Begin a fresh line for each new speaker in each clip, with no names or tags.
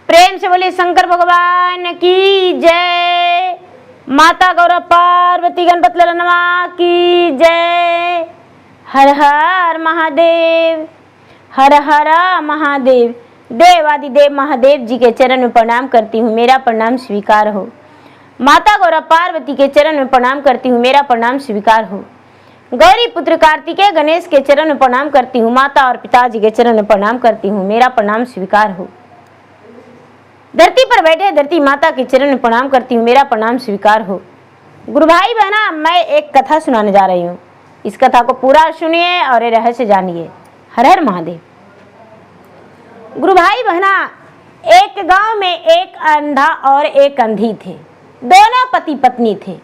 प्रेम से बोलिए शंकर भगवान की जय। माता गौरव पार्वती गणपत ललनवा की जय। हर हर महादेव, हर हर महादेव। देवादिदेव महादेव जी के चरण में प्रणाम करती हूँ, मेरा प्रणाम स्वीकार हो। माता गौरव पार्वती के चरण में प्रणाम करती हूँ, मेरा प्रणाम स्वीकार हो। गौरी पुत्र कार्तिकेय गणेश के चरण में प्रणाम करती हूँ, माता और पिताजी के चरण में प्रणाम करती हूँ, मेरा प्रणाम स्वीकार हो। धरती पर बैठे धरती माता के चरण में प्रणाम करती हूँ, मेरा प्रणाम स्वीकार हो। गुरु भाई बहना, मैं एक कथा सुनाने जा रही हूँ, इस कथा को पूरा सुनिए और ये रहस्य जानिए। हर हर महादेव। गुरु भाई बहना, एक गांव में एक अंधा और एक अंधी थे। दोनों पति पत्नी थे।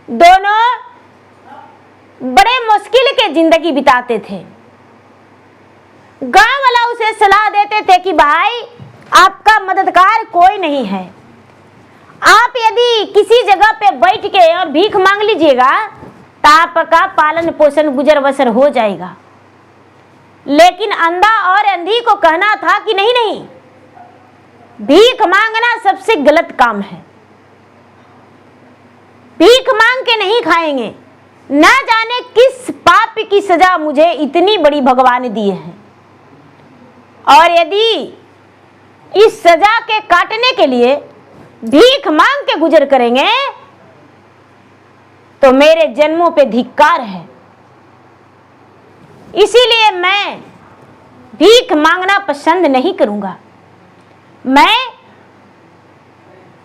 दोनों बड़े मुश्किल के जिंदगी बिताते थे। गांव वाला उसे सलाह देते थे कि भाई, आपका मददगार कोई नहीं है, आप यदि किसी जगह पे बैठ के और भीख मांग लीजिएगा तो आपका पालन पोषण गुजर बसर हो जाएगा। लेकिन अंधा और अंधी को कहना था कि नहीं नहीं, भीख मांगना सबसे गलत काम है, भीख मांग के नहीं खाएंगे। ना जाने किस पाप की सजा मुझे इतनी बड़ी भगवान दी है, और यदि इस सजा के काटने के लिए भीख मांग के गुजर करेंगे तो मेरे जन्मों पे धिक्कार है। इसीलिए मैं भीख मांगना पसंद नहीं करूंगा। मैं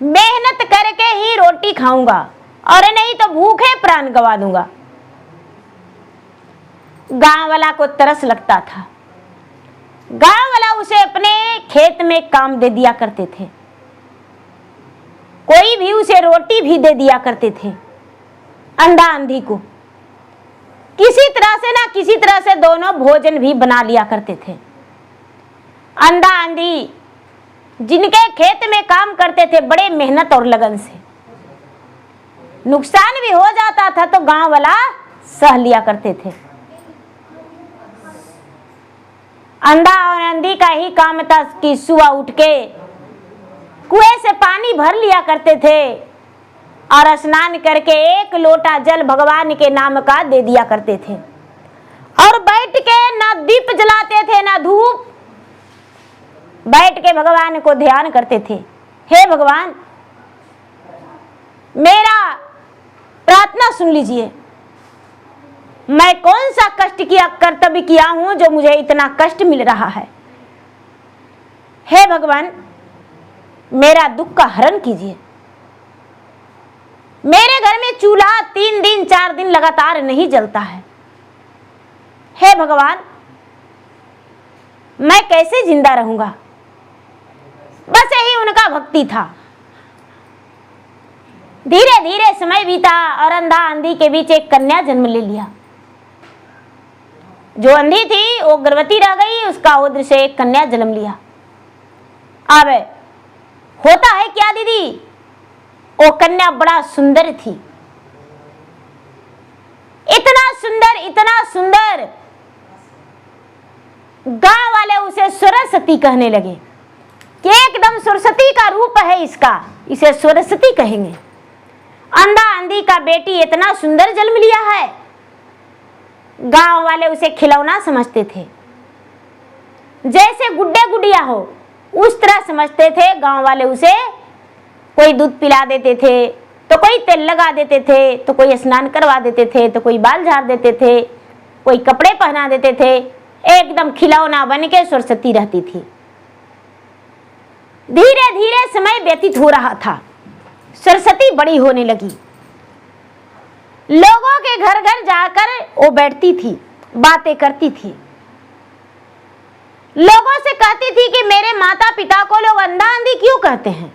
मेहनत करके ही रोटी खाऊंगा, और नहीं तो भूखे प्राण गवा दूंगा। गांव वाला को तरस लगता था। गांव वाला उसे अपने खेत में काम दे दिया करते थे, कोई भी उसे रोटी भी दे दिया करते थे। अंधा अंधी को किसी तरह से ना किसी तरह से दोनों भोजन भी बना लिया करते थे। अंधा अंधी जिनके खेत में काम करते थे बड़े मेहनत और लगन से, नुकसान भी हो जाता था तो गांव वाला सह लिया करते थे। अंधा और अंधी का ही काम था कि सुबह उठ के कुएं से पानी भर लिया करते थे और स्नान करके एक लोटा जल भगवान के नाम का दे दिया करते थे, और बैठ के ना दीप जलाते थे ना धूप, बैठ के भगवान को ध्यान करते थे। हे भगवान, मेरा प्रार्थना सुन लीजिए, मैं कौन सा कष्ट किया कर्तव्य किया हूं जो मुझे इतना कष्ट मिल रहा है। हे भगवान, मेरा दुख का हरण कीजिए। मेरे घर में चूल्हा 3 दिन 4 दिन लगातार नहीं जलता है। हे भगवान, मैं कैसे जिंदा रहूंगा। बस यही उनका भक्ति था। धीरे धीरे समय बीता और अंधा अंधी के बीच एक कन्या जन्म ले लिया। जो अंधी थी वो गर्भवती रह गई, उसका उदर से एक कन्या जन्म लिया। अब होता है क्या दीदी, वो कन्या बड़ा सुंदर थी, इतना सुंदर इतना सुंदर, गांव वाले उसे सरस्वती कहने लगे कि एकदम सरस्वती का रूप है इसका, इसे सरस्वती कहेंगे। अंधा अंधी का बेटी इतना सुंदर जन्म लिया है, गांव वाले उसे खिलौना समझते थे, जैसे गुड्डे गुड़िया हो उस तरह समझते थे। गांव वाले उसे कोई दूध पिला देते थे, तो कोई तेल लगा देते थे, तो कोई स्नान करवा देते थे, तो कोई बाल झाड़ देते थे, कोई कपड़े पहना देते थे। एकदम खिलौना बन के सरस्वती रहती थी। धीरे धीरे समय व्यतीत हो रहा था, सरस्वती बड़ी होने लगी। लोगों के घर घर जाकर वो बैठती थी, बातें करती थी, लोगों से कहती थी कि मेरे माता पिता को लोग अंधा अंधी क्यों कहते हैं।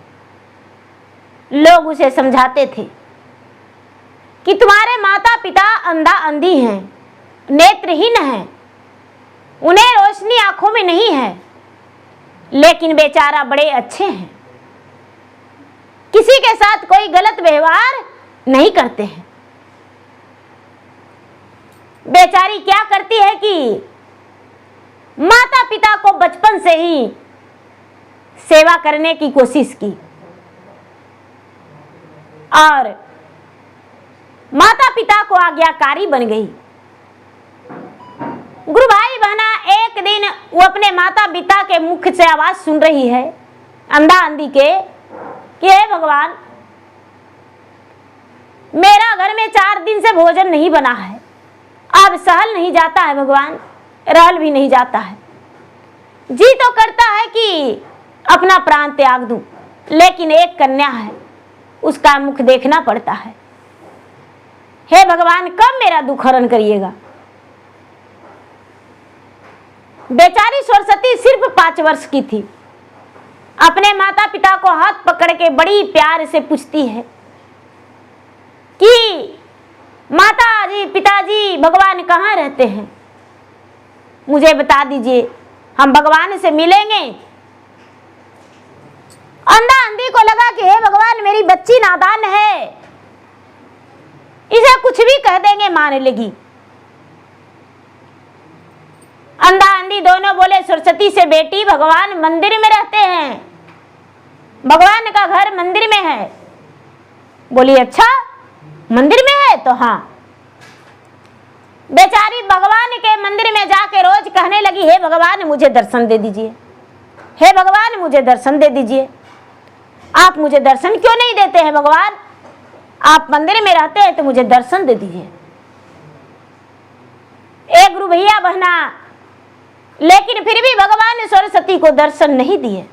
लोग उसे समझाते थे कि तुम्हारे माता पिता अंधा अंधी हैं, नेत्रहीन हैं, उन्हें रोशनी आंखों में नहीं है, लेकिन बेचारा बड़े अच्छे हैं, किसी के साथ कोई गलत व्यवहार नहीं करते हैं। बेचारी क्या करती है कि माता पिता को बचपन से ही सेवा करने की कोशिश की और माता पिता को आज्ञाकारी बन गई। गुरु भाई बहना, एक दिन वो अपने माता पिता के मुख से आवाज सुन रही है अंधा अंधी के कि हे भगवान, मेरा घर में 4 दिन से भोजन नहीं बना है, अब सहल नहीं जाता है भगवान, रहल भी नहीं जाता है। जी तो करता है कि अपना प्राण त्याग दूं, लेकिन एक कन्या है, उसका मुख देखना पड़ता है। हे भगवान, कब मेरा दुख हरण करिएगा। बेचारी सरस्वती सिर्फ 5 वर्ष की थी। अपने माता पिता को हाथ पकड़ के बड़ी प्यार से पूछती है कि माता जी, पिताजी, भगवान कहाँ रहते हैं, मुझे बता दीजिए, हम भगवान से मिलेंगे। अंधा अंधी को लगा कि हे भगवान, मेरी बच्ची नादान है, इसे कुछ भी कह देंगे, मान लेगी। अंधा अंधी दोनों बोले सरस्वती से, बेटी भगवान मंदिर में रहते हैं, भगवान का घर मंदिर में है। बोली अच्छा, मंदिर में है तो हाँ। बेचारी भगवान के मंदिर में जाके रोज कहने लगी, हे भगवान मुझे दर्शन दे दीजिए, हे भगवान मुझे दर्शन दे दीजिए। आप मुझे दर्शन क्यों नहीं देते हैं भगवान, आप मंदिर में रहते हैं तो मुझे दर्शन दे दीजिए। एक गुरु भैया बहना, लेकिन फिर भी भगवान ने सरस्वती को दर्शन नहीं दिए।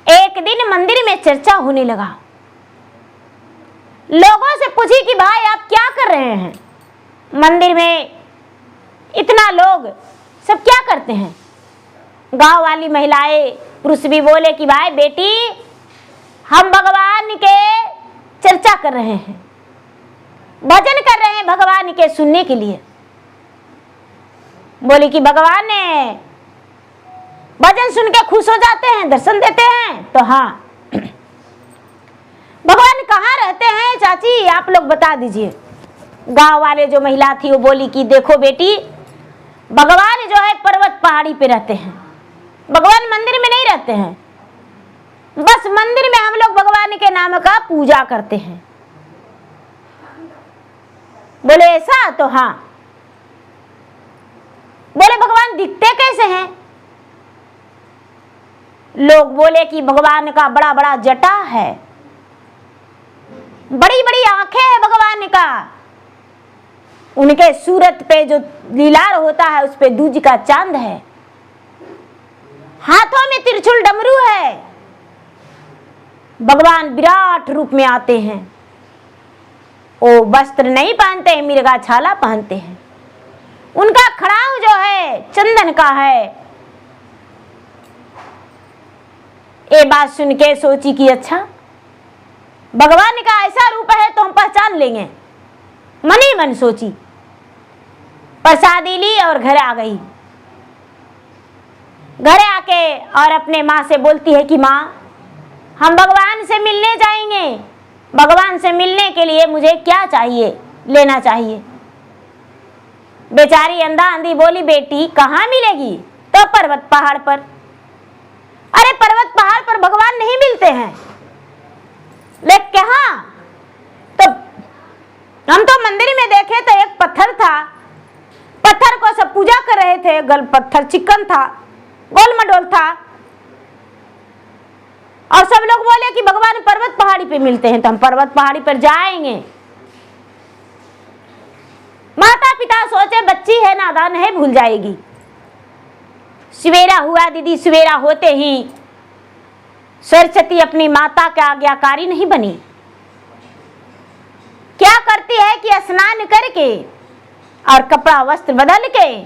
एक दिन मंदिर में चर्चा होने लगा। लोगों से पूछी कि भाई आप क्या कर रहे हैं, मंदिर में इतना लोग सब क्या करते हैं। गांव वाली महिलाएं पुरुष भी बोले कि भाई बेटी, हम भगवान के चर्चा कर रहे हैं, भजन कर रहे हैं भगवान के सुनने के लिए। बोली कि भगवान ने भजन सुन के खुश हो जाते हैं, दर्शन देते हैं तो हाँ। भगवान कहाँ रहते हैं चाची, आप लोग बता दीजिए। गांव वाले जो महिला थी वो बोली कि देखो बेटी, भगवान जो है पर्वत पहाड़ी पे रहते हैं, भगवान मंदिर में नहीं रहते हैं, बस मंदिर में हम लोग भगवान के नाम का पूजा करते हैं। बोले ऐसा तो हाँ। बोले भगवान दिखते कैसे हैं। लोग बोले कि भगवान का बड़ा बड़ा जटा है, बड़ी बड़ी आंखें हैं भगवान का, उनके सूरत पे जो लीलार होता है उस पे दूज का चांद है, हाथों में त्रिशूल डमरू है, भगवान विराट रूप में आते हैं। वो वस्त्र नहीं पहनते हैं, मिर्गा छाला पहनते हैं, उनका खड़ाऊ जो है चंदन का है। ये बात सुन के सोची कि अच्छा, भगवान का ऐसा रूप है तो हम पहचान लेंगे। मन ही मन सोची, प्रसादी ली और घर आ गई। घर आके और अपने माँ से बोलती है कि माँ, हम भगवान से मिलने जाएंगे, भगवान से मिलने के लिए मुझे क्या चाहिए, लेना चाहिए। बेचारी अंधा अंधी बोली, बेटी कहाँ मिलेगी, तो पर्वत पहाड़ पर। अरे पर्वत पहाड़ पर भगवान नहीं मिलते हैं, लेकिन कहाँ, तो हम तो मंदिर में देखे तो एक पत्थर था, पत्थर को सब पूजा कर रहे थे, गल पत्थर चिकन था, गोल मडोल था, और सब लोग बोले कि भगवान पर्वत पहाड़ी पे मिलते हैं, तो हम पर्वत पहाड़ी पर जाएंगे। माता पिता सोचे बच्ची है, नादान है, भूल जाएगी। सवेरा हुआ दीदी, सवेरा होते ही सरस्वती अपनी माता के आज्ञाकारी नहीं बनी। क्या करती है कि स्नान करके और कपड़ा वस्त्र बदल के,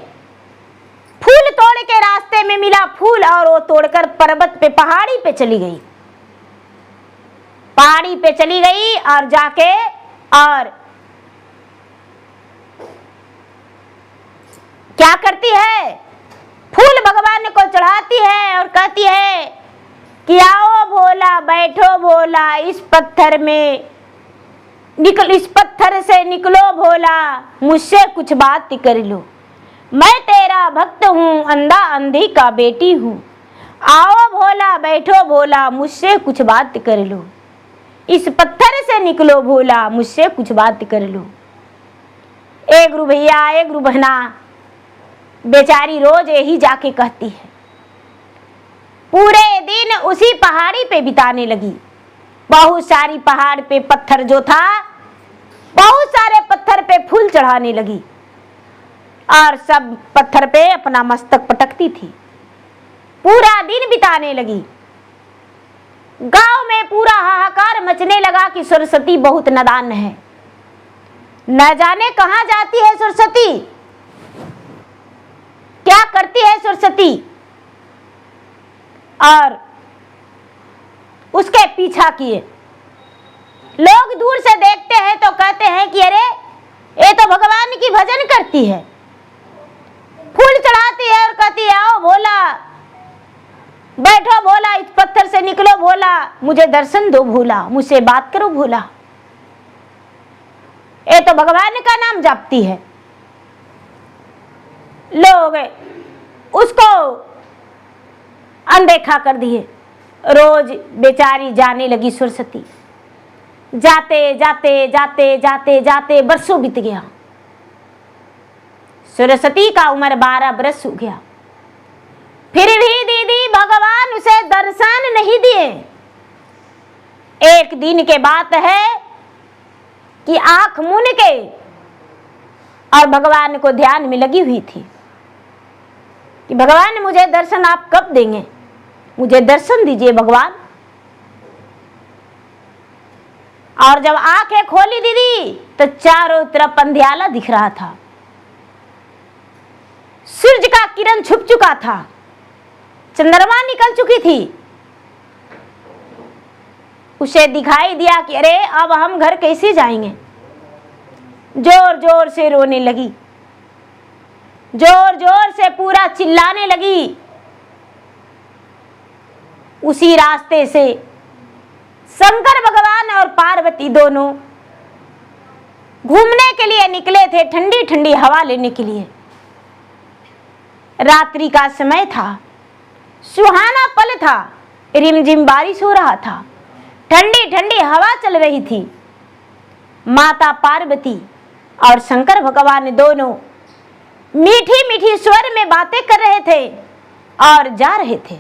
फूल तोड़ के, रास्ते में मिला फूल और वो तोड़कर पर्वत पे पहाड़ी पे चली गई। पहाड़ी पे चली गई और जाके और क्या करती है, फूल भगवान को चढ़ाती है और कहती है कि आओ भोला, बैठो भोला, इस पत्थर में निकल, इस पत्थर से निकलो भोला, मुझसे कुछ बात कर लो। मैं तेरा भक्त हूँ, अंधा अंधी का बेटी हूँ, आओ भोला बैठो भोला मुझसे कुछ बात कर लो, इस पत्थर से निकलो भोला मुझसे कुछ बात कर लो। एक गुरु भैया एक गुरु बहना बेचारी रोज यही जाके कहती है। पूरे दिन उसी पहाड़ी पे बिताने लगी। बहुत सारी पहाड़ पे पत्थर जो था, बहुत सारे पत्थर पे फूल चढ़ाने लगी और सब पत्थर पे अपना मस्तक पटकती थी। पूरा दिन बिताने लगी। गांव में पूरा हाहाकार मचने लगा कि सरस्वती बहुत नादान है, न जाने कहां जाती है सरस्वती, क्या करती है सरस्वती। और उसके पीछा किए। लोग दूर से देखते हैं तो कहते हैं कि अरे ये तो भगवान की भजन करती है, फूल चढ़ाती है और कहती है आओ भोला बैठो भोला, इस पत्थर से निकलो भोला, मुझे दर्शन दो भोला, मुझसे बात करो भोला। ये तो भगवान का नाम जपती है। लोग उसको अनदेखा कर दिए। रोज बेचारी जाने लगी सरस्वती। जाते जाते जाते जाते जाते बरसों बीत गया। सरस्वती का उम्र 12 बरस हो गया। फिर भी दीदी भगवान उसे दर्शन नहीं दिए। एक दिन के बात है कि आंख मूंद के और भगवान को ध्यान में लगी हुई थी कि भगवान मुझे दर्शन आप कब देंगे, मुझे दर्शन दीजिए भगवान। और जब आंखें खोली दीदी तो चारों तरफ अंधियाला दिख रहा था। सूरज का किरण छुप चुका था, चंद्रमा निकल चुकी थी। उसे दिखाई दिया कि अरे अब हम घर कैसे जाएंगे। जोर जोर से रोने लगी, जोर जोर से पूरा चिल्लाने लगी। उसी रास्ते से शंकर भगवान और पार्वती दोनों घूमने के लिए निकले थे, ठंडी ठंडी हवा लेने के लिए। रात्रि का समय था, सुहाना पल था, रिमझिम बारिश हो रहा था, ठंडी ठंडी हवा चल रही थी। माता पार्वती और शंकर भगवान दोनों मीठी मीठी स्वर में बातें कर रहे थे और जा रहे थे।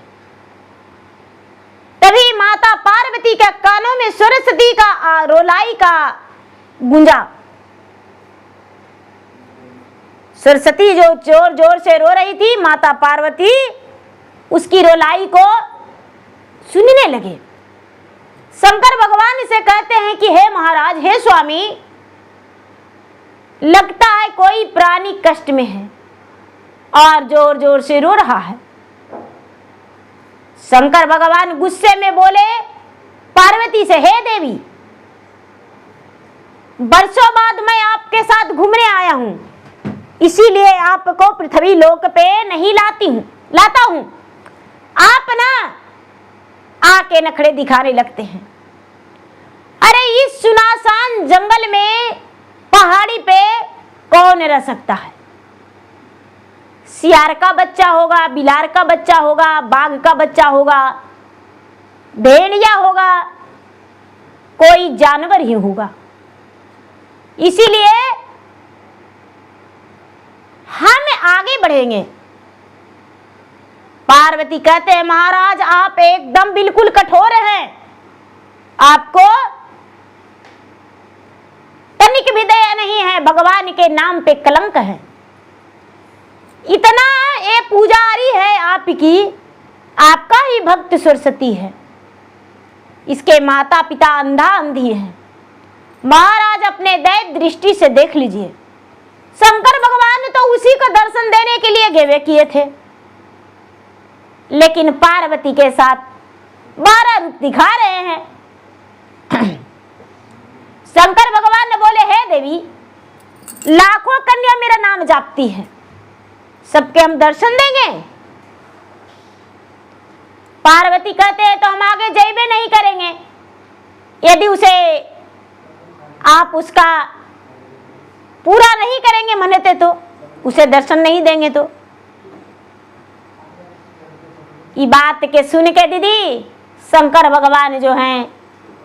तभी माता पार्वती के कानों में सरस्वती का रोलाई का गूंजा। सरस्वती जो जोर जोर से रो रही थी, माता पार्वती उसकी रोलाई को सुनने लगे। शंकर भगवान से कहते हैं कि हे महाराज, हे स्वामी, लगता है कोई प्राणी कष्ट में है और जोर जोर से रो रहा है। शंकर भगवान गुस्से में बोले पार्वती से, हे देवी, बरसों बाद मैं आपके साथ घूमने आया हूं, इसीलिए आपको पृथ्वी लोक पे नहीं लाता हूं। आप ना आके नखड़े दिखाने लगते हैं। अरे इस सुनसान जंगल में पहाड़ी पे कौन रह सकता है? सियार का बच्चा होगा, बिलार का बच्चा होगा, बाघ का बच्चा होगा, भेड़िया होगा, कोई जानवर ही होगा। इसीलिए हम आगे बढ़ेंगे। पार्वती कहते हैं महाराज, आप एकदम बिल्कुल कठोर हैं, आपको तनिक भी दया नहीं है, भगवान के नाम पे कलंक है। इतना ये पुजारी है आपकी, आपका ही भक्त सरस्वती है, इसके माता पिता अंधा अंधी हैं। महाराज अपने दैव दृष्टि से देख लीजिए। शंकर भगवान तो उसी को दर्शन देने के लिए गेवे किए थे, लेकिन पार्वती के साथ 12 रूप दिखा रहे हैं। शंकर भगवान ने बोले, हे देवी, लाखों कन्या मेरा नाम जापती है, सबके हम दर्शन देंगे। पार्वती कहते हैं तो हम आगे जयबे नहीं करेंगे, यदि उसे आप उसका पूरा नहीं करेंगे मनते तो, उसे दर्शन नहीं देंगे तो। ये बात के सुन के दीदी शंकर भगवान जो हैं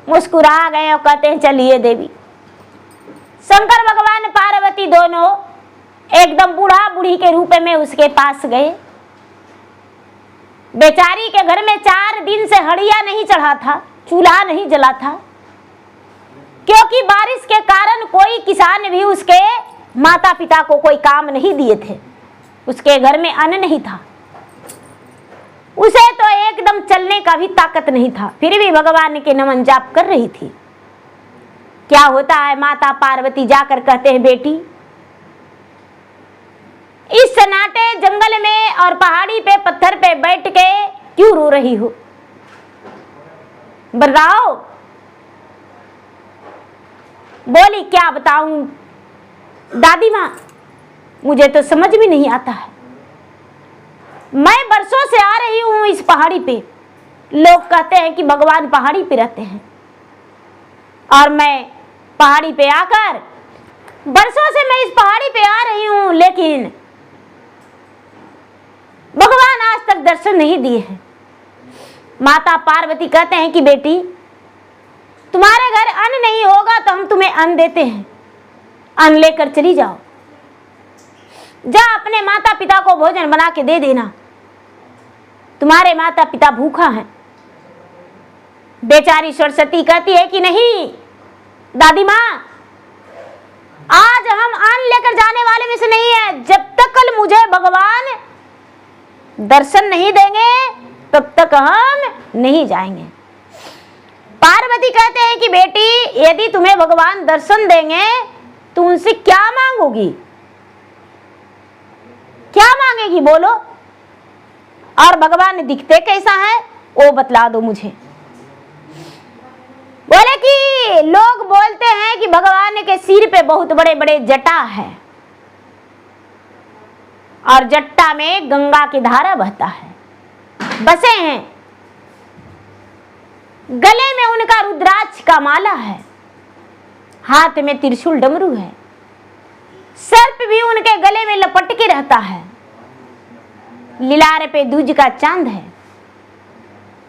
मुस्कुरा गए और कहते हैं चलिए देवी। शंकर भगवान पार्वती दोनों एकदम बूढ़ा बूढ़ी के रूप में उसके पास गए। बेचारी के घर में 4 दिन से हड़िया नहीं चढ़ा था, चूल्हा नहीं जला था, क्योंकि बारिश के कारण कोई किसान भी उसके माता पिता को कोई काम नहीं दिए थे। उसके घर में अन्न नहीं था, उसे तो एकदम चलने का भी ताकत नहीं था, फिर भी भगवान के नमन जाप कर रही थी। क्या होता है, माता पार्वती जाकर कहते हैं बेटी इस सन्नाटे जंगल में और पहाड़ी पे पत्थर पे बैठ के क्यों रो रही हो, बताओ। बोली क्या बताऊं दादी माँ, मुझे तो समझ में नहीं आता है। मैं बरसों से आ रही हूं इस पहाड़ी पे, लोग कहते हैं कि भगवान पहाड़ी पे रहते हैं, और मैं पहाड़ी पे आकर बरसों से मैं इस पहाड़ी पे आ रही हूं, लेकिन भगवान आज तक दर्शन नहीं दिए हैं। माता पार्वती कहते हैं कि बेटी तुम्हारे घर अन्न नहीं होगा तो हम तुम्हें अन्न देते हैं, अन्न लेकर चली जाओ, जा अपने माता पिता को भोजन बना के दे देना, तुम्हारे माता पिता भूखा हैं। बेचारी सरस्वती कहती है कि नहीं दादी माँ, आज हम अन्न लेकर जाने वाले में से नहीं है, जब तक कल मुझे भगवान दर्शन नहीं देंगे तब तक हम नहीं जाएंगे। पार्वती कहते हैं कि बेटी यदि तुम्हें भगवान दर्शन देंगे तो उनसे क्या मांगोगी, क्या मांगेगी बोलो, और भगवान दिखते कैसा है वो बतला दो मुझे। बोले कि लोग बोलते हैं कि भगवान के सिर पे बहुत बड़े बड़े जटा है और जट्टा में गंगा की धारा बहता है, बसे हैं, गले में उनका रुद्राक्ष का माला है, हाथ में त्रिशूल डमरू है, सर्प भी उनके गले में लपट के रहता है, लीलार पे दूज का चांद है,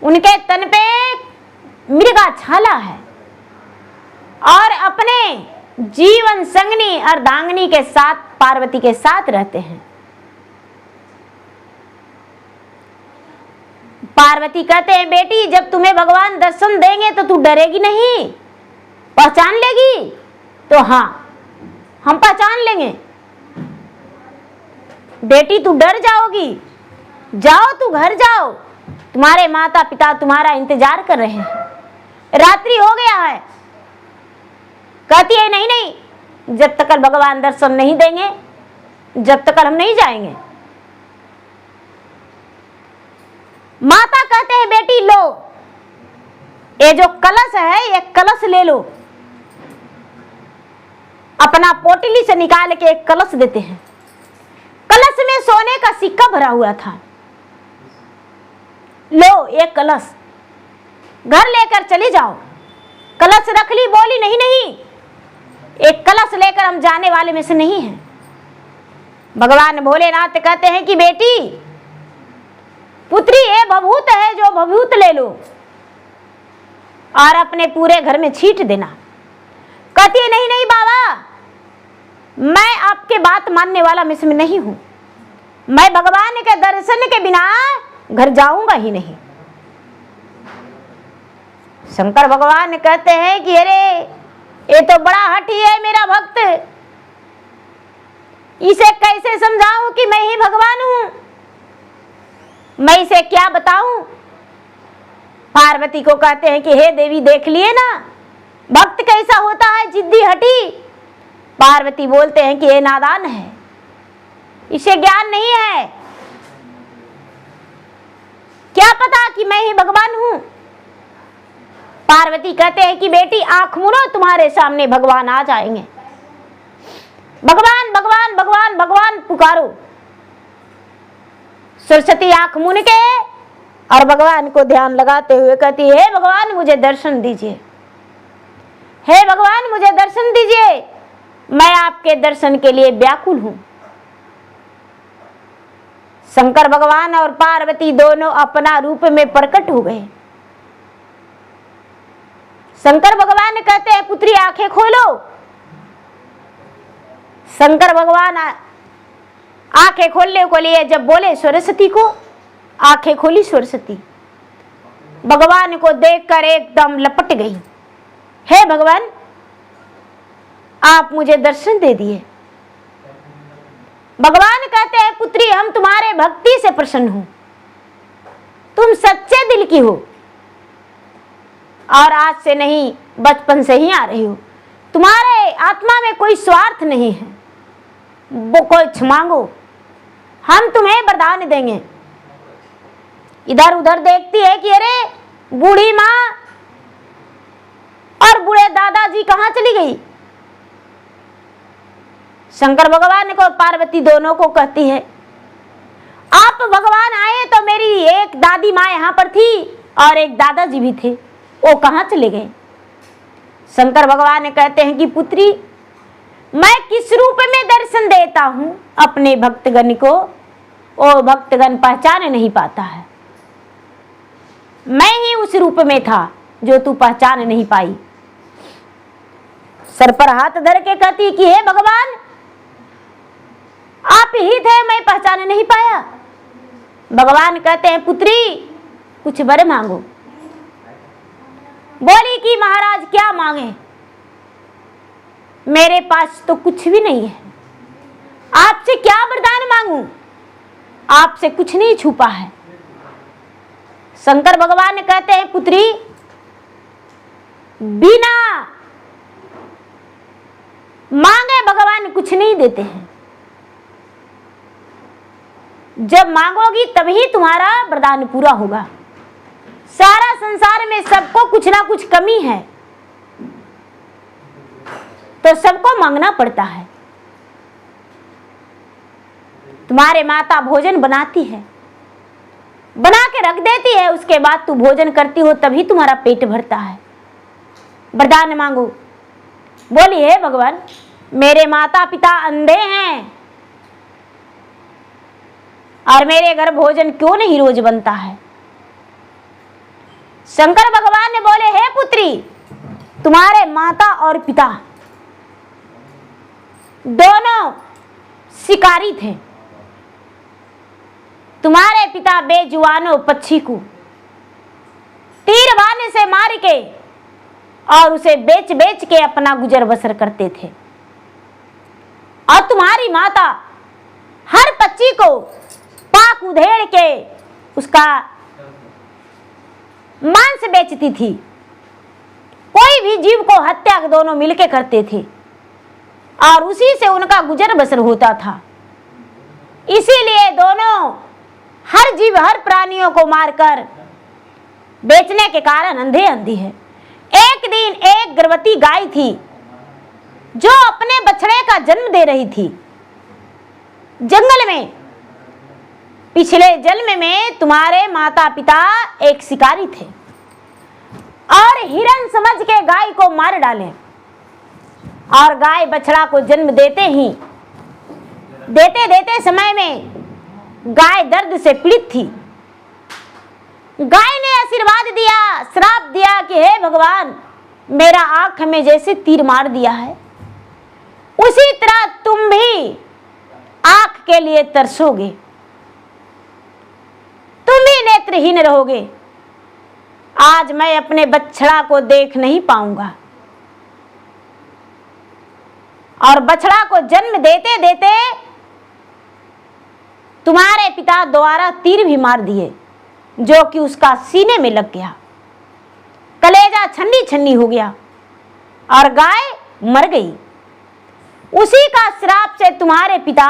उनके तन पे मृगा छाला है, और अपने जीवन संगनी अर्धांगिनी के साथ पार्वती के साथ रहते हैं। पार्वती कहते हैं बेटी जब तुम्हें भगवान दर्शन देंगे तो तू डरेगी नहीं, पहचान लेगी, तो हाँ हम पहचान लेंगे। बेटी तू डर जाओगी, जाओ तू घर जाओ, तुम्हारे माता पिता तुम्हारा इंतजार कर रहे हैं, रात्रि हो गया है। कहती है नहीं नहीं, जब तक भगवान दर्शन नहीं देंगे जब तक हम नहीं जाएंगे। माता कहते हैं बेटी लो ये जो कलश है ये कलश ले लो, अपना पोटली से निकाल के एक कलश देते हैं, कलश में सोने का सिक्का भरा हुआ था, लो एक कलश घर लेकर चले जाओ। कलश रख ली, बोली नहीं नहीं, एक कलश लेकर हम जाने वाले में से नहीं हैं। भगवान भोलेनाथ कहते हैं कि बेटी पुत्री ये भभूत है, जो भभूत ले लो और अपने पूरे घर में छींट देना। कहती है नहीं नहीं बाबा, मैं आपके बात मानने वाला मिस्र नहीं हूं, मैं भगवान के दर्शन के बिना घर जाऊंगा ही नहीं। शंकर भगवान कहते हैं कि अरे ये तो बड़ा हठी है मेरा भक्त, इसे कैसे समझाऊं कि मैं ही भगवान हूं, मैं इसे क्या बताऊं। पार्वती को कहते हैं कि हे देवी देख लिए ना भक्त कैसा होता है, जिद्दी हठी। पार्वती बोलते हैं कि ये नादान है, इसे ज्ञान नहीं है, क्या पता कि मैं ही भगवान हूं। पार्वती कहते हैं कि बेटी आंख मूंदो, तुम्हारे सामने भगवान आ जाएंगे, भगवान भगवान भगवान भगवान पुकारो। सरस्वती आंख मूंद के और भगवान को ध्यान लगाते हुए कहती है हे भगवान मुझे दर्शन दीजिए, हे भगवान मुझे दर्शन दीजिए, मैं आपके दर्शन के लिए व्याकुल हूं। शंकर भगवान और पार्वती दोनों अपना रूप में प्रकट हो गए। शंकर भगवान ने कहते हैं पुत्री आंखें खोलो। शंकर भगवान आंखें खोलने को लिए जब बोले सरस्वती को, आंखें खोली सरस्वती भगवान को देखकर एकदम लपट गई। हे भगवान, आप मुझे दर्शन दे दिए। भगवान कहते हैं पुत्री हम तुम्हारे भक्ति से प्रसन्न हूं, तुम सच्चे दिल की हो और आज से नहीं बचपन से ही आ रही हो। तुम्हारे आत्मा में कोई स्वार्थ नहीं है, वो कुछ मांगो हम तुम्हें वरदान देंगे। इधर उधर देखती है कि अरे बूढ़ी माँ और बूढ़े दादाजी कहाँ चली गई। शंकर भगवान को पार्वती दोनों को कहती है आप भगवान आए तो मेरी एक दादी माँ यहाँ पर थी और एक दादाजी भी थे, वो कहाँ चले गए। शंकर भगवान कहते हैं कि पुत्री मैं किस रूप में दर्शन देता हूं अपने भक्तगण को, वो भक्तगण पहचान नहीं पाता है। मैं ही उस रूप में था जो तू पहचान नहीं पाई। सर पर हाथ धर के कहती कि हे भगवान आप ही थे, मैं पहचान नहीं पाया। भगवान कहते हैं पुत्री कुछ वर मांगो। बोली कि महाराज क्या मांगे, मेरे पास तो कुछ भी नहीं है, आपसे क्या वरदान मांगूं, आपसे कुछ नहीं छुपा है। शंकर भगवान कहते हैं पुत्री बिना मांगे भगवान कुछ नहीं देते हैं, जब मांगोगी तभी तुम्हारा वरदान पूरा होगा। सारा संसार में सबको कुछ ना कुछ कमी है तो सबको मांगना पड़ता है। तुम्हारे माता भोजन बनाती है, बना के रख देती है, उसके बाद तू भोजन करती हो तभी तुम्हारा पेट भरता है। वरदान मांगो। बोली हे भगवान मेरे माता पिता अंधे हैं और मेरे घर भोजन क्यों नहीं रोज बनता है। शंकर भगवान ने बोले हे पुत्री तुम्हारे माता और पिता दोनों शिकारी थे। तुम्हारे पिता बेजुबानों पक्षी को तीर बाने से मार के और उसे बेच बेच के अपना गुजर बसर करते थे, और तुम्हारी माता हर पक्षी को पाक उधेड़ के उसका मांस बेचती थी। कोई भी जीव को हत्या दोनों मिलके करते थे और उसी से उनका गुजर बसर होता था। इसीलिए दोनों हर जीव हर प्राणियों को मारकर बेचने के कारण अंधे अंधी है। एक दिन एक गर्भवती गाय थी जो अपने बछड़े का जन्म दे रही थी जंगल में। पिछले जन्म में तुम्हारे माता पिता एक शिकारी थे और हिरण समझ के गाय को मार डाले, और गाय बछड़ा को जन्म देते ही देते समय में गाय दर्द से पीड़ित थी। गाय ने आशीर्वाद दिया, श्राप दिया कि हे भगवान मेरा आंख में जैसे तीर मार दिया है उसी तरह तुम भी आंख के लिए तरसोगे, तुम भी नेत्रहीन रहोगे। आज मैं अपने बछड़ा को देख नहीं पाऊंगा। और बछड़ा को जन्म देते देते तुम्हारे पिता द्वारा तीर भी मार दिए जो कि उसका सीने में लग गया, कलेजा छन्नी छन्नी हो गया और गाय मर गई। उसी का श्राप से तुम्हारे पिता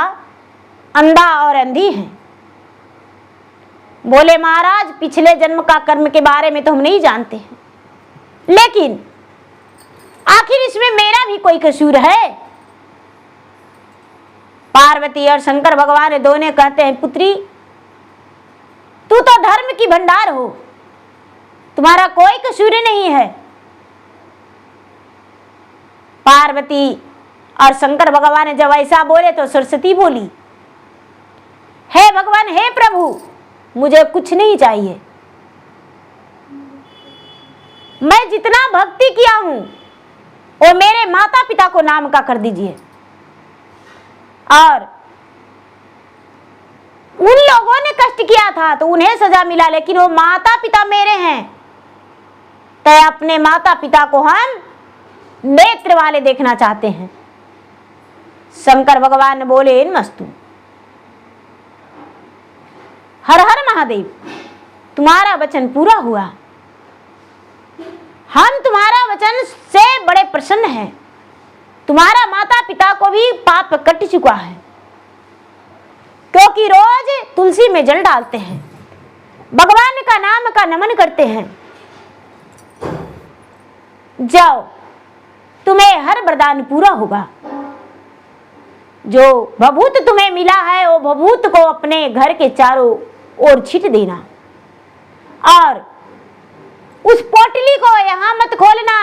अंधा और अंधी हैं। बोले महाराज पिछले जन्म का कर्म के बारे में तो हम नहीं जानते हैं, लेकिन आखिर इसमें मेरा भी कोई कसूर है। पार्वती और शंकर भगवान दोनों कहते हैं पुत्री तू तो धर्म की भंडार हो, तुम्हारा कोई कसूर नहीं है। पार्वती और शंकर भगवान जब ऐसा बोले तो सरस्वती बोली हे भगवान, हे प्रभु, मुझे कुछ नहीं चाहिए, मैं जितना भक्ति किया हूं वो मेरे माता पिता को नाम का कर दीजिए, और उन लोगों ने कष्ट किया था तो उन्हें सजा मिला, लेकिन वो माता पिता मेरे हैं, तो अपने माता पिता को हम नेत्र वाले देखना चाहते हैं। शंकर भगवान बोले नमस्तु। हर हर महादेव, तुम्हारा वचन पूरा हुआ, हम तुम्हारा वचन से बड़े प्रसन्न हैं। तुम्हारा माता पिता को भी पाप कट चुका है, क्योंकि रोज तुलसी में जल डालते हैं, भगवान का नाम का नमन करते हैं। जाओ, तुम्हें हर वरदान पूरा होगा। जो भभूत तुम्हें मिला है वो भभूत को अपने घर के चारों ओर छीट देना, और उस पोटली को यहां मत खोलना,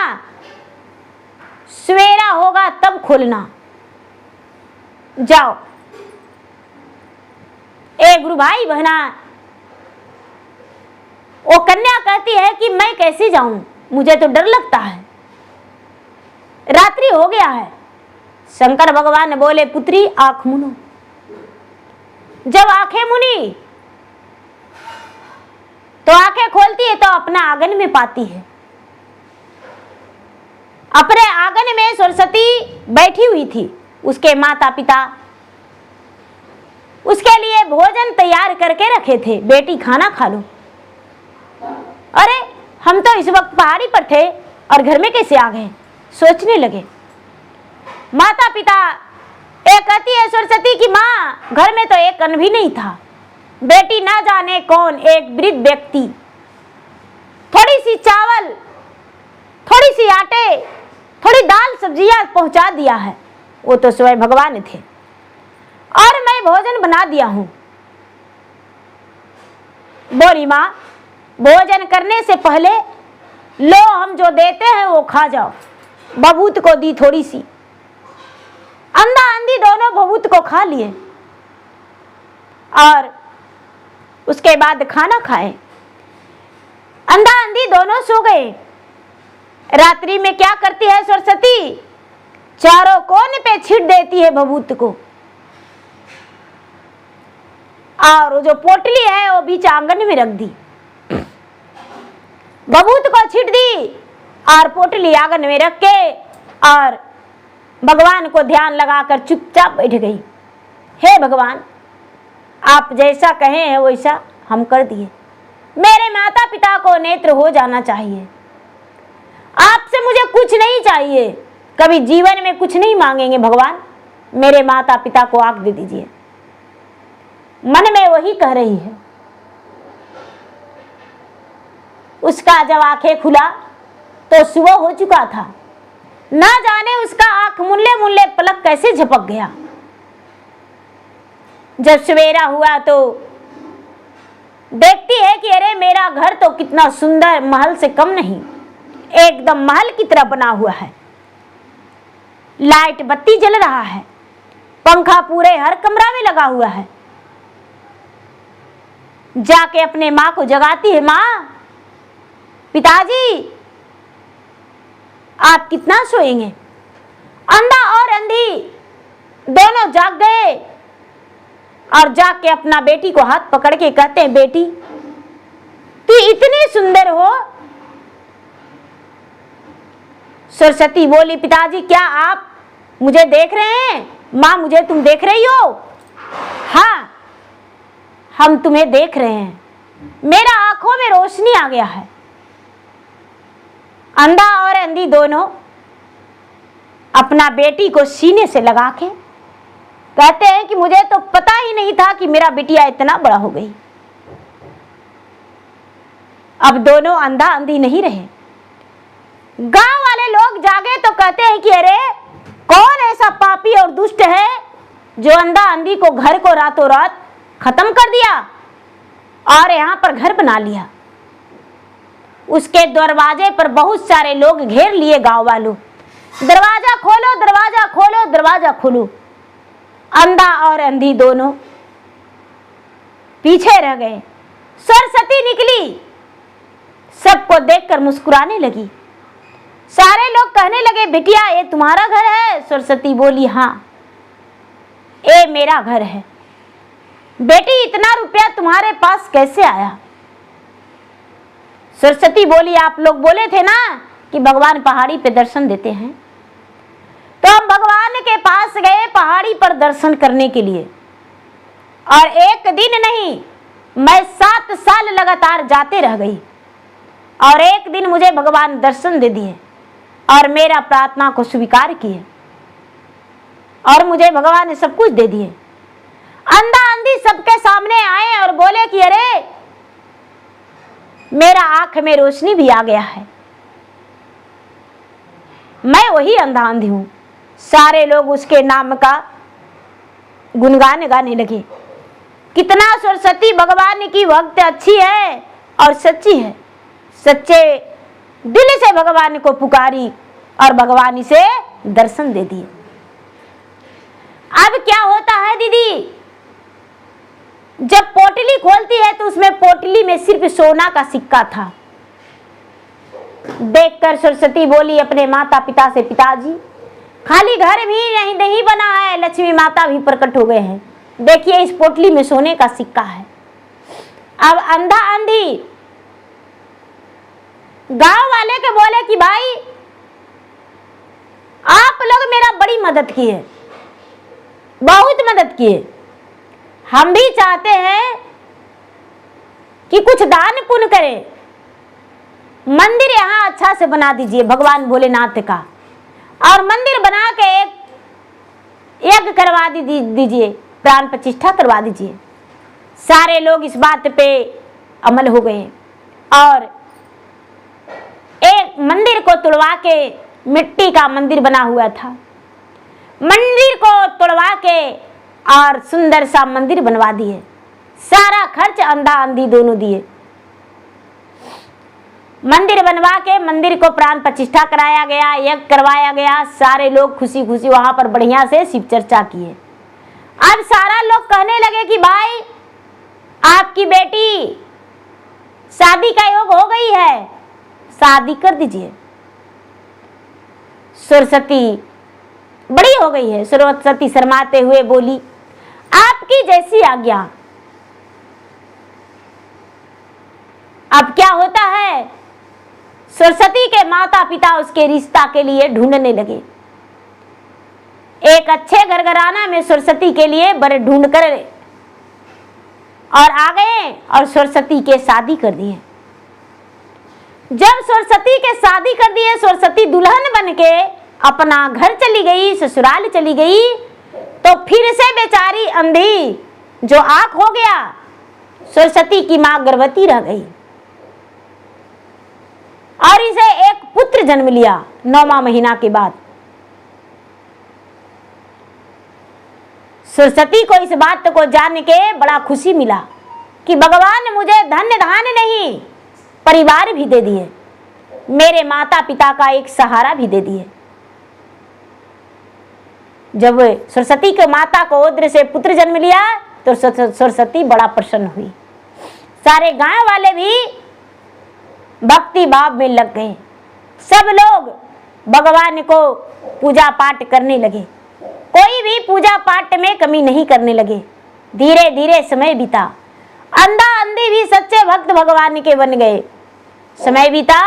सवेरा होगा तब खोलना। जाओ। ए गुरु भाई बहना, वो कन्या कहती है कि मैं कैसे जाऊं, मुझे तो डर लगता है, रात्रि हो गया है। शंकर भगवान बोले पुत्री आंख मुनो। जब आंखें मुनी तो आंखें खोलती है तो अपना आंगन में पाती है। अपने आंगन में सरस्वती बैठी हुई थी, उसके माता पिता उसके लिए भोजन तैयार करके रखे थे, बेटी खाना खा लो। अरे हम तो इस वक्त पहाड़ी पर थे और घर में कैसे आ गए, सोचने लगे। माता पिता एक कहती है सरस्वती की माँ, घर में तो एक अन्न भी नहीं था, बेटी ना जाने कौन एक वृद्ध व्यक्ति थोड़ी सी चावल, थोड़ी सी आटे, थोड़ी दाल सब्जियां पहुंचा दिया है, वो तो स्वयं भगवान थे, और मैं भोजन बना दिया हूं। बोली माँ, भोजन करने से पहले लो हम जो देते हैं वो खा जाओ। बबूत को दी थोड़ी सी, अंधा अंधी दोनों बबूत को खा लिए, और उसके बाद खाना खाए। अंधा अंधी दोनों सो गए। रात्रि में क्या करती है सरस्वती, चारों कोने पे छीट देती है बबूत को, और जो पोटली है वो बीच आंगन में रख दी। बबूत को छीट दी और पोटली आंगन में रख के और भगवान को ध्यान लगाकर चुपचाप बैठ गई। हे भगवान, आप जैसा कहे हैं वैसा हम कर दिए। मेरे माता पिता को नेत्र हो जाना चाहिए, आपसे मुझे कुछ नहीं चाहिए, कभी जीवन में कुछ नहीं मांगेंगे भगवान, मेरे माता पिता को आंख दे दीजिए। मन में वही कह रही है। उसका जब आंखें खुला तो सुबह हो चुका था, ना जाने उसका आंख मुल्ले मुल्ले पलक कैसे झपक गया। जब सवेरा हुआ तो देखती है कि अरे मेरा घर तो कितना सुंदर, महल से कम नहीं, एकदम महल की तरह बना हुआ है। लाइट बत्ती जल रहा है, पंखा पूरे हर कमरा में लगा हुआ है। जाके अपने माँ को जगाती है, माँ पिताजी आप कितना सोएंगे। अंधा और अंधी दोनों जाग गए और जाके अपना बेटी को हाथ पकड़ के कहते हैं, बेटी तू इतनी सुंदर हो। सरस्वती बोली, पिताजी क्या आप मुझे देख रहे हैं। माँ मुझे तुम देख रही हो। हाँ हम तुम्हें देख रहे हैं, मेरा आंखों में रोशनी आ गया है। अंधा और अंधी दोनों अपना बेटी को सीने से लगा के कहते हैं कि मुझे तो पता ही नहीं था कि मेरा बिटिया इतना बड़ा हो गई। अब दोनों अंधा अंधी नहीं रहे। गांव वाले लोग जागे तो कहते हैं कि अरे कौन ऐसा पापी और दुष्ट है जो अंधा अंधी को घर को रातों रात खत्म कर दिया और यहाँ पर घर बना लिया। उसके दरवाजे पर बहुत सारे लोग घेर लिए गांव वालों, दरवाजा खोलो दरवाजा खोलो दरवाजा खोलो। अंधा और अंधी दोनों पीछे रह गए। सरस्वती निकली, सबको देखकर मुस्कुराने लगी। सारे लोग कहने लगे, बिटिया ये तुम्हारा घर है? सरस्वती बोली, हाँ ये मेरा घर है। बेटी इतना रुपया तुम्हारे पास कैसे आया? सरस्वती बोली, आप लोग बोले थे ना कि भगवान पहाड़ी पे दर्शन देते हैं, तो हम भगवान के पास गए पहाड़ी पर दर्शन करने के लिए। और एक दिन नहीं, मैं 7 साल लगातार जाते रह गई। और एक दिन मुझे भगवान दर्शन दे दिए और मेरा प्रार्थना को स्वीकार किए और मुझे भगवान ने सब कुछ दे दिए। अंधा अंधी सबके सामने आए और बोले कि अरे मेरा आंख में रोशनी भी आ गया है, मैं वही अंधा अंधी हूं। सारे लोग उसके नाम का गुणगान गाने लगे। कितना सरस्वती भगवान की भक्त अच्छी है और सच्ची है। सच्चे दिल से भगवान को पुकारी और भगवान इसे दर्शन दे दिए। अब क्या होता है दीदी, जब पोटली खोलती है तो उसमें पोटली में सिर्फ सोना का सिक्का था। देखकर सरस्वती बोली अपने माता पिता से, पिताजी खाली घर भी नहीं बना है, लक्ष्मी माता भी प्रकट हो गए हैं। देखिए इस पोटली में सोने का सिक्का है। अब अंधा अंधी गांव वाले के बोले कि भाई आप लोग मेरा बड़ी मदद किए, बहुत मदद किए। हम भी चाहते हैं कि कुछ दान पुण्य करें, मंदिर यहाँ अच्छा से बना दीजिए भगवान भोलेनाथ का, और मंदिर बना के एक यज्ञ करवा दीजिए, प्राण प्रतिष्ठा करवा दीजिए। सारे लोग इस बात पे अमल हो गए और एक मंदिर को तुड़वा के, मिट्टी का मंदिर बना हुआ था, मंदिर को तुड़वा के और सुंदर सा मंदिर बनवा दिए। सारा खर्च अंधा अंधी दोनों दिए। मंदिर बनवा के मंदिर को प्राण प्रतिष्ठा कराया गया, यज्ञ करवाया गया। सारे लोग खुशी खुशी वहां पर बढ़िया से शिव चर्चा किए। अब सारा लोग कहने लगे कि भाई आपकी बेटी शादी का योग हो गई है, शादी कर दीजिए। सरस्वती बड़ी हो गई है। सरस्वती शर्माते हुए बोली, आपकी जैसी आज्ञा। अब क्या होता है, सरस्वती के माता पिता उसके रिश्ता के लिए ढूंढने लगे। एक अच्छे घरघराना में सरस्वती के लिए वर ढूंढ कर और आ गए और सरस्वती के शादी कर दिए। जब सरस्वती के शादी कर दिए, सरस्वती दुल्हन बन के अपना घर चली गई, ससुराल चली गई, तो फिर से बेचारी अंधी जो आंख हो गया, सरस्वती की मां गर्भवती रह गई और इसे एक पुत्र जन्म लिया 9वां महीना के बाद। सरस्वती को इस बात को जान के बड़ा खुशी मिला कि भगवान मुझे धन धान नहीं, परिवार भी दे दिए, मेरे माता पिता का एक सहारा भी दे दिए। जब सरस्वती के माता को उद्र से पुत्र जन्म लिया तो सरस्वती बड़ा प्रसन्न हुई। सारे गांव वाले भी भक्ति भाव में लग गए। सब लोग भगवान को पूजा पाठ करने लगे, कोई भी पूजा पाठ में कमी नहीं करने लगे। धीरे धीरे समय बीता, अंधा अंधी भी सच्चे भक्त भगवान के बन गए। समय बीता,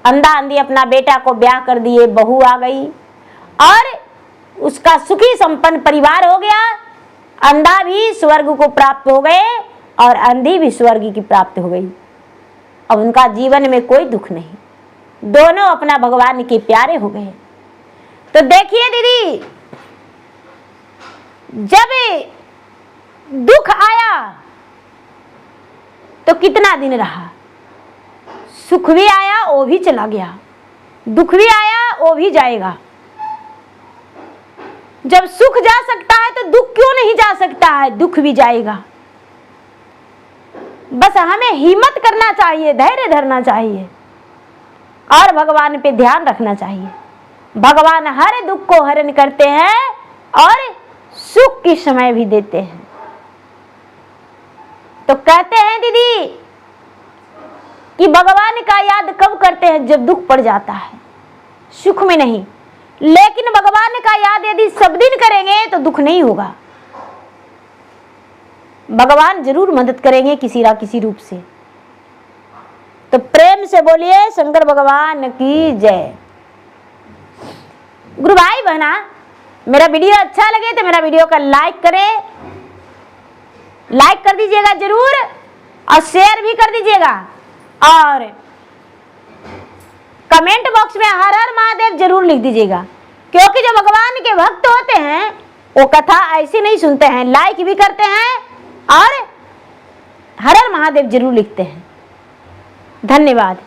अंधा अंधी अपना बेटा को ब्याह कर दिए, बहू आ गई और उसका सुखी संपन्न परिवार हो गया। अंधा भी स्वर्ग को प्राप्त हो गए और अंधी भी स्वर्ग की प्राप्त हो गई। अब उनका जीवन में कोई दुख नहीं, दोनों अपना भगवान के प्यारे हो गए। तो देखिए दीदी, जब दुख आया तो कितना दिन रहा, सुख भी आया वो भी चला गया, दुख भी आया वो भी जाएगा। जब सुख जा सकता है तो दुख क्यों नहीं जा सकता है, दुख भी जाएगा। बस हमें हिम्मत करना चाहिए, धैर्य धरना चाहिए और भगवान पे ध्यान रखना चाहिए। भगवान हर दुख को हरण करते हैं और सुख के समय भी देते हैं। तो कहते हैं दीदी कि भगवान का याद कब करते हैं? जब दुख पड़ जाता है, सुख में नहीं। लेकिन भगवान का याद यदि सब दिन करेंगे तो दुख नहीं होगा। भगवान जरूर मदद करेंगे किसी ना किसी रूप से। तो प्रेम से बोलिए शंकर भगवान की जय। गुरु भाई बहना, मेरा वीडियो अच्छा लगे तो मेरा वीडियो का लाइक करें, लाइक कर दीजिएगा जरूर, और शेयर भी कर दीजिएगा, और कमेंट बॉक्स में हर हर महादेव जरूर लिख दीजिएगा। क्योंकि जो भगवान के भक्त होते हैं वो कथा ऐसी नहीं सुनते हैं, लाइक भी करते हैं और हर हर महादेव जरूर लिखते हैं। धन्यवाद।